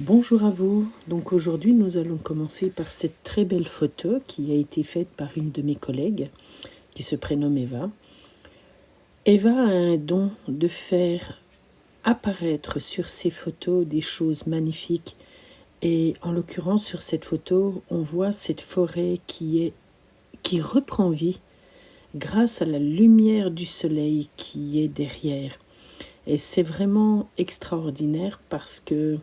Bonjour à vous. Donc aujourd'hui, nous allons commencer par cette très belle photo qui a été faite par une de mes collègues qui se prénomme Eva. Eva a un don de faire apparaître sur ses photos des choses magnifiques. Et en l'occurrence, sur cette photo, on voit cette forêt qui reprend vie grâce à la lumière du soleil qui est derrière. Et c'est vraiment extraordinaire parce que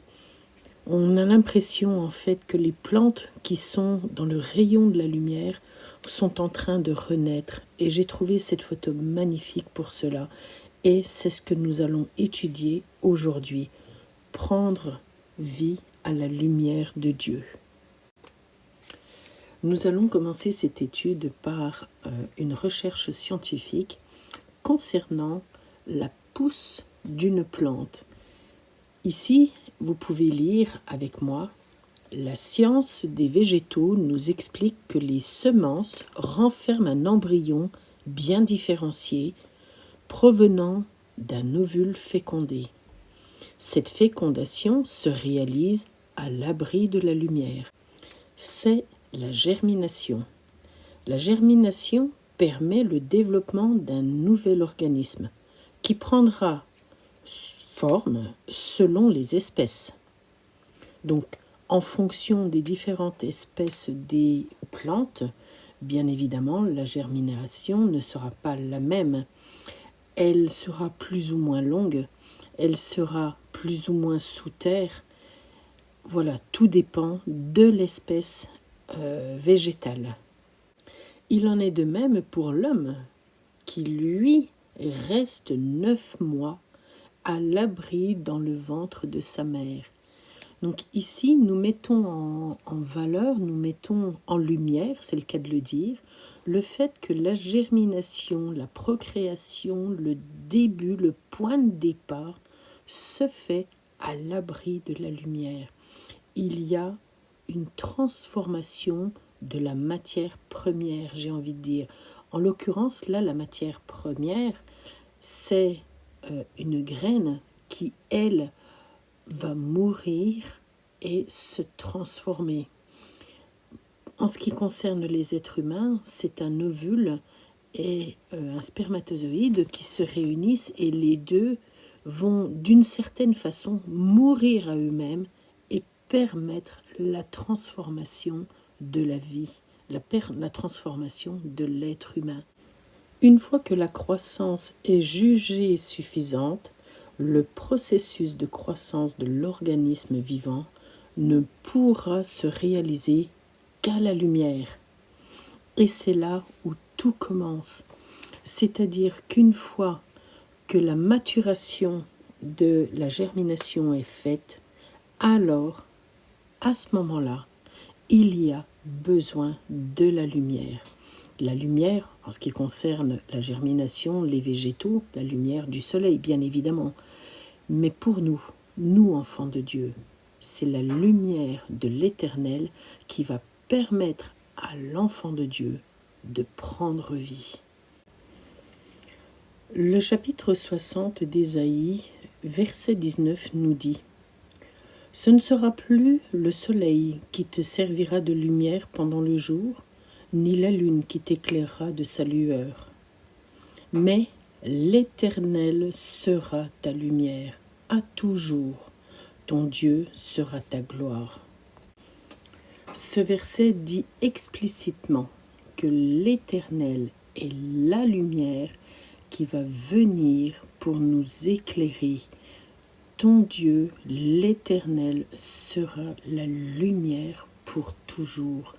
on a l'impression en fait que les plantes qui sont dans le rayon de la lumière sont en train de renaître. Et j'ai trouvé cette photo magnifique pour cela. Et c'est ce que nous allons étudier aujourd'hui. Prendre vie à la lumière de Dieu. Nous allons commencer cette étude par une recherche scientifique concernant la pousse d'une plante. Ici, vous pouvez lire avec moi: la science des végétaux nous explique que les semences renferment un embryon bien différencié provenant d'un ovule fécondé. Cette fécondation se réalise à l'abri de la lumière. C'est la germination. La germination permet le développement d'un nouvel organisme qui prendra forme selon les espèces. Donc, en fonction des différentes espèces des plantes, bien évidemment, la germination ne sera pas la même. Elle sera plus ou moins longue, elle sera plus ou moins sous terre. Voilà, tout dépend de l'espèce végétale. Il en est de même pour l'homme, qui lui reste 9 mois à l'abri dans le ventre de sa mère. Donc ici, nous mettons en valeur, nous mettons en lumière, c'est le cas de le dire, le fait que la germination, la procréation, le début, le point de départ se fait à l'abri de la lumière. Il y a une transformation de la matière première, j'ai envie de dire. En l'occurrence, là, la matière première, c'est une graine qui, elle, va mourir et se transformer. En ce qui concerne les êtres humains, c'est un ovule et un spermatozoïde qui se réunissent et les deux vont d'une certaine façon mourir à eux-mêmes et permettre la transformation de la vie, la transformation de l'être humain. Une fois que la croissance est jugée suffisante, le processus de croissance de l'organisme vivant ne pourra se réaliser qu'à la lumière. Et c'est là où tout commence. C'est-à-dire qu'une fois que la maturation de la germination est faite, alors, à ce moment-là, il y a besoin de la lumière. La lumière, en ce qui concerne la germination, les végétaux, la lumière du soleil, bien évidemment. Mais pour nous, nous enfants de Dieu, c'est la lumière de l'Éternel qui va permettre à l'enfant de Dieu de prendre vie. Le chapitre 60 d'Ésaïe, verset 19 nous dit: « Ce ne sera plus le soleil qui te servira de lumière pendant le jour, ni la lune qui t'éclairera de sa lueur. Mais l'Éternel sera ta lumière, à toujours. Ton Dieu sera ta gloire. » Ce verset dit explicitement que l'Éternel est la lumière qui va venir pour nous éclairer. Ton Dieu, l'Éternel, sera la lumière pour toujours.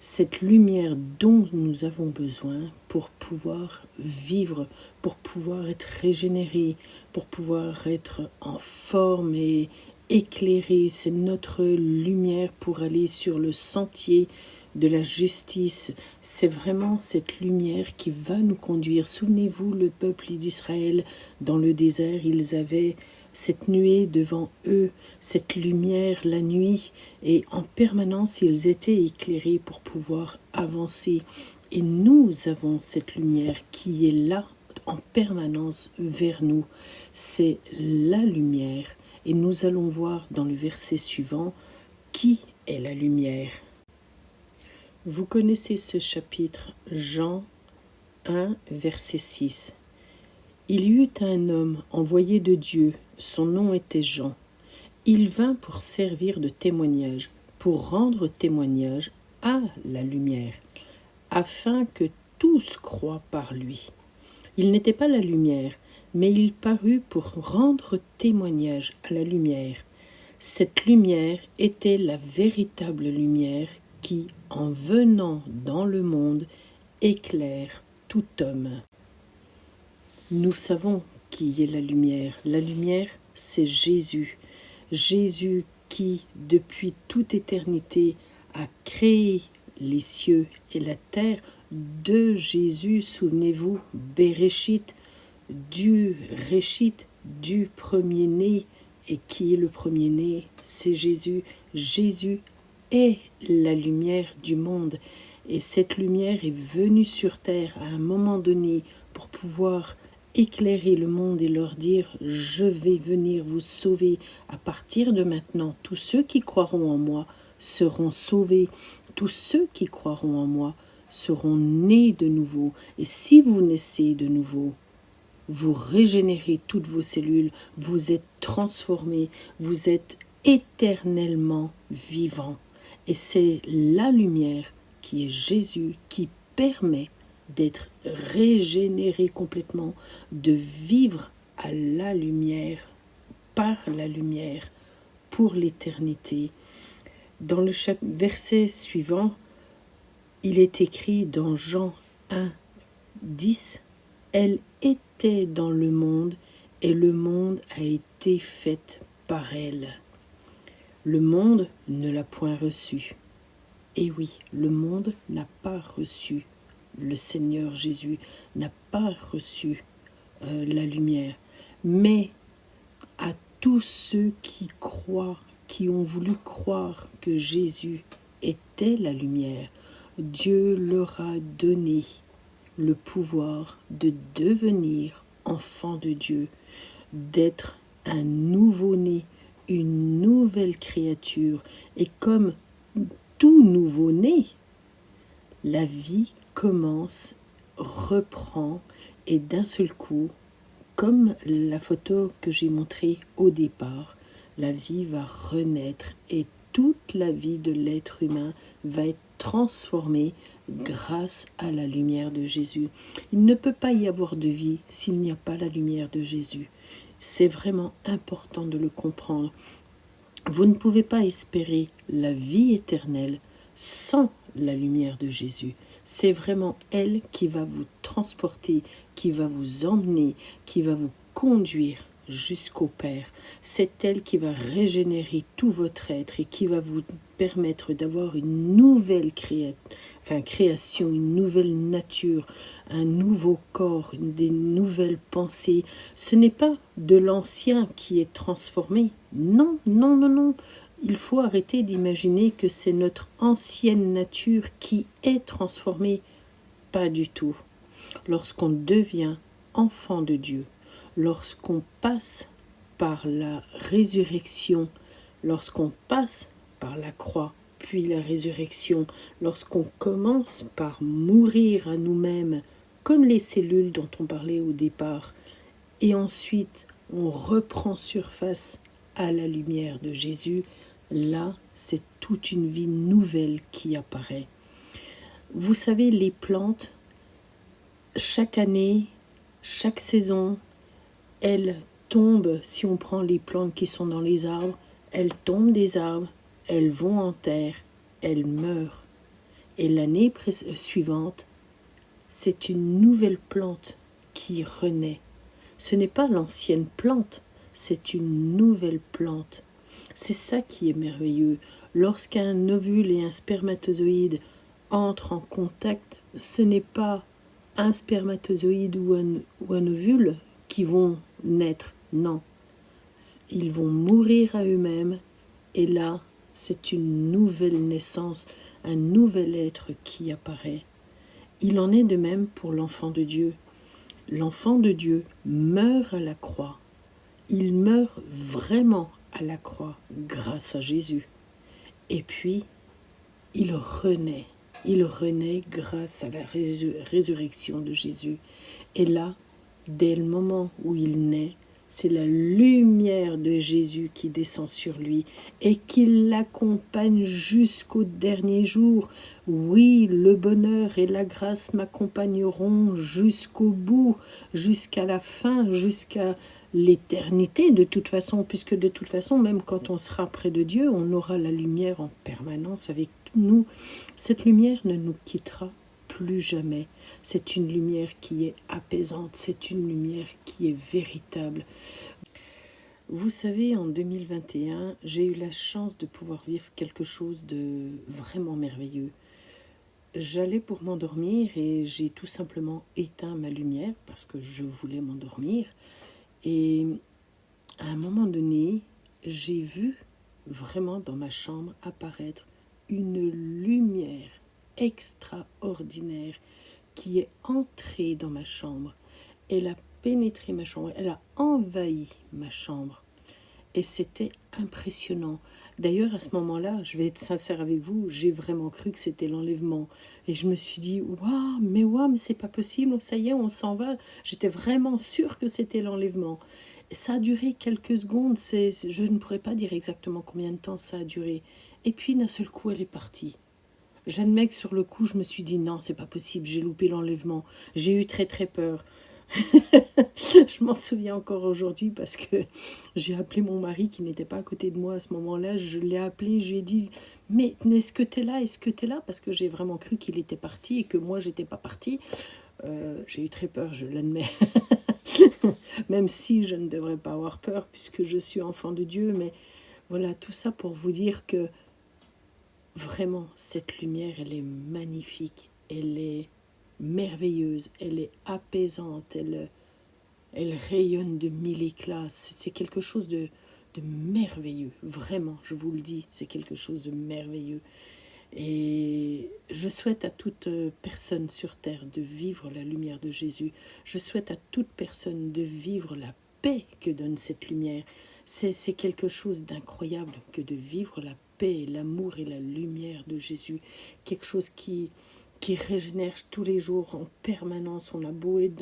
Cette lumière dont nous avons besoin pour pouvoir vivre, pour pouvoir être régénérés, pour pouvoir être en forme et éclairés. C'est notre lumière pour aller sur le sentier de la justice. C'est vraiment cette lumière qui va nous conduire. Souvenez-vous, le peuple d'Israël, dans le désert, ils avaient cette nuée devant eux, cette lumière la nuit, et en permanence ils étaient éclairés pour pouvoir avancer. Et nous avons cette lumière qui est là en permanence vers nous. C'est la lumière, Et nous allons voir dans le verset suivant qui est la lumière. Vous connaissez ce chapitre, Jean 1, verset 6. Il y eut un homme envoyé de Dieu, son nom était Jean. Il vint pour servir de témoignage, pour rendre témoignage à la lumière, afin que tous croient par lui. Il n'était pas la lumière, mais il parut pour rendre témoignage à la lumière. Cette lumière était la véritable lumière qui, en venant dans le monde, éclaire tout homme. Nous savons qui est la lumière. La lumière, c'est Jésus. Jésus qui, depuis toute éternité, a créé les cieux et la terre. De Jésus, souvenez-vous, Béréchit, du Réchit, du premier-né. Et qui est le premier-né? C'est Jésus. Jésus est la lumière du monde. Et cette lumière est venue sur terre à un moment donné pour pouvoir éclairer le monde et leur dire « Je vais venir vous sauver. À partir de maintenant, tous ceux qui croiront en moi seront sauvés. Tous ceux qui croiront en moi seront nés de nouveau. Et si vous naissez de nouveau, vous régénérez toutes vos cellules, vous êtes transformés, vous êtes éternellement vivants. Et c'est la lumière qui est Jésus qui permet d'être régénéré complètement, de vivre à la lumière, par la lumière, pour l'éternité. Dans le verset suivant, il est écrit dans Jean 1, 10, « Elle était dans le monde et le monde a été fait par elle. Le monde ne l'a point reçue. » Et oui, le monde n'a pas reçu le Seigneur Jésus, n'a pas reçu la lumière. Mais à tous ceux qui croient, qui ont voulu croire que Jésus était la lumière, Dieu leur a donné le pouvoir de devenir enfants de Dieu, d'être un nouveau-né, une nouvelle créature. Et comme tout nouveau-né, la vie commence, reprend, et d'un seul coup, comme la photo que j'ai montrée au départ, la vie va renaître et toute la vie de l'être humain va être transformée grâce à la lumière de Jésus. Il ne peut pas y avoir de vie s'il n'y a pas la lumière de Jésus. C'est vraiment important de le comprendre. Vous ne pouvez pas espérer la vie éternelle sans la lumière de Jésus. C'est vraiment elle qui va vous transporter, qui va vous emmener, qui va vous conduire jusqu'au Père. C'est elle qui va régénérer tout votre être et qui va vous permettre d'avoir une nouvelle création, une nouvelle nature, un nouveau corps, des nouvelles pensées. Ce n'est pas de l'ancien qui est transformé. Non, non, non, non. Il faut arrêter d'imaginer que c'est notre ancienne nature qui est transformée. Pas du tout. Lorsqu'on devient enfant de Dieu, lorsqu'on passe par la résurrection, lorsqu'on passe par la croix, puis la résurrection, lorsqu'on commence par mourir à nous-mêmes, comme les cellules dont on parlait au départ, et ensuite on reprend surface à la lumière de Jésus, là, c'est toute une vie nouvelle qui apparaît. Vous savez, les plantes, chaque année, chaque saison, elles tombent, si on prend les plantes qui sont dans les arbres, elles tombent des arbres, elles vont en terre, elles meurent. Et l'année suivante, c'est une nouvelle plante qui renaît. Ce n'est pas l'ancienne plante, c'est une nouvelle plante. C'est ça qui est merveilleux. Lorsqu'un ovule et un spermatozoïde entrent en contact, ce n'est pas un spermatozoïde ou un ovule qui vont naître. Non, ils vont mourir à eux-mêmes et là, c'est une nouvelle naissance, un nouvel être qui apparaît. Il en est de même pour l'enfant de Dieu. L'enfant de Dieu meurt à la croix il meurt vraiment à la croix grâce à Jésus. Et puis, il renaît. Il renaît grâce à la résurrection de Jésus. Et là, dès le moment où il naît, c'est la lumière de Jésus qui descend sur lui et qui l'accompagne jusqu'au dernier jour. Oui, le bonheur et la grâce m'accompagneront jusqu'au bout, jusqu'à la fin, jusqu'à l'éternité de toute façon, puisque de toute façon, même quand on sera près de Dieu, on aura la lumière en permanence avec nous. Cette lumière ne nous quittera plus jamais. C'est une lumière qui est apaisante, c'est une lumière qui est véritable. Vous savez, en 2021, j'ai eu la chance de pouvoir vivre quelque chose de vraiment merveilleux. J'allais pour m'endormir et j'ai tout simplement éteint ma lumière parce que je voulais m'endormir. Et à un moment donné, j'ai vu vraiment dans ma chambre apparaître une lumière extraordinaire qui est entrée dans ma chambre. Elle a pénétré ma chambre, elle a envahi ma chambre. Et c'était impressionnant. D'ailleurs, à ce moment-là, je vais être sincère avec vous, j'ai vraiment cru que c'était l'enlèvement. Et je me suis dit, waouh, mais c'est pas possible, ça y est, on s'en va. J'étais vraiment sûre que c'était l'enlèvement. Et ça a duré quelques secondes, je ne pourrais pas dire exactement combien de temps ça a duré. Et puis, d'un seul coup, elle est partie. J'admets que sur le coup, je me suis dit, non, c'est pas possible, j'ai loupé l'enlèvement. J'ai eu très très peur. Je m'en souviens encore aujourd'hui parce que j'ai appelé mon mari qui n'était pas à côté de moi à ce moment-là. Je l'ai appelé, je lui ai dit, mais est-ce que tu es là? Est-ce que tu es là? Parce que j'ai vraiment cru qu'il était parti et que moi, j'étais pas partie. J'ai eu très peur, je l'admets. Même si je ne devrais pas avoir peur puisque je suis enfant de Dieu. Mais voilà, tout ça pour vous dire que vraiment, cette lumière, elle est magnifique. Elle est merveilleuse, elle est apaisante, elle rayonne de mille éclats. C'est quelque chose de merveilleux, vraiment, je vous le dis, c'est quelque chose de merveilleux. Et je souhaite à toute personne sur terre de vivre la lumière de Jésus. Je souhaite à toute personne de vivre la paix que donne cette lumière. C'est quelque chose d'incroyable que de vivre la paix, l'amour et la lumière de Jésus. Quelque chose qui régénère tous les jours en permanence. On a beau être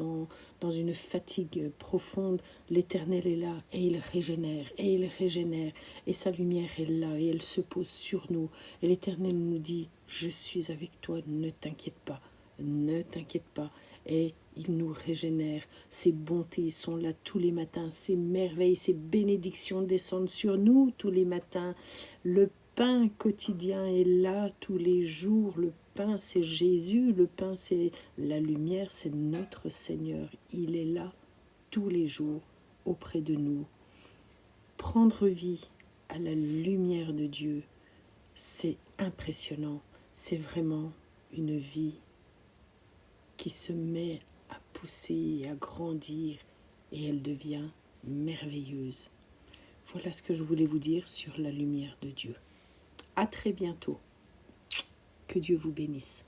dans une fatigue profonde, l'Éternel est là et il régénère, et il régénère, et sa lumière est là et elle se pose sur nous. Et l'Éternel nous dit, je suis avec toi, ne t'inquiète pas, ne t'inquiète pas. Et il nous régénère, ses bontés sont là tous les matins, ses merveilles, ses bénédictions descendent sur nous tous les matins. Le pain quotidien est là tous les jours, le pain c'est Jésus, le pain c'est la lumière, c'est notre Seigneur. Il est là tous les jours auprès de nous. Prendre vie à la lumière de Dieu, c'est impressionnant. C'est vraiment une vie qui se met à pousser et à grandir et elle devient merveilleuse. Voilà ce que je voulais vous dire sur la lumière de Dieu. À très bientôt. Que Dieu vous bénisse.